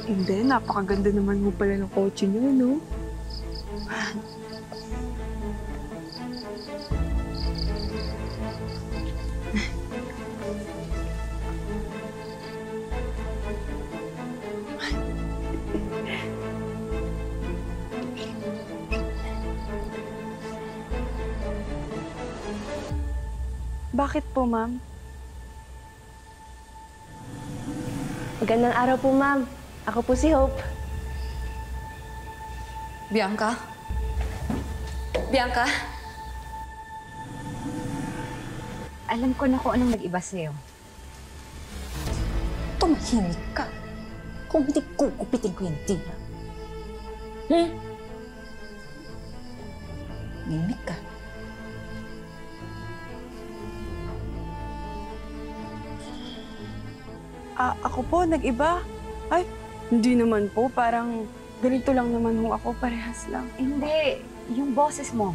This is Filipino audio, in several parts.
Hindi, napakaganda naman mo pala ng kotse niyo, no? Bakit po, ma'am? Magandang araw po, ma'am. Ako po si Hope. Bianca? Bianca? Alam ko na kung anong nag-iba sa'yo. Tumahimik ka. Kung hindi kukupitin ko yung dila. Mimik ka. Ako po, nag-iba? Ay, hindi naman po. Parang ganito lang naman ho ako. Parehas lang. Hindi, yung boses mo.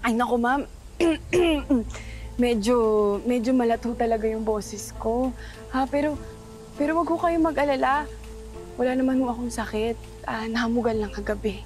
Ay, naku, ma'am. medyo malato talaga yung boses ko. Pero wag ko kayong mag-alala. Wala naman ho akong sakit. Nahamugan lang kagabi.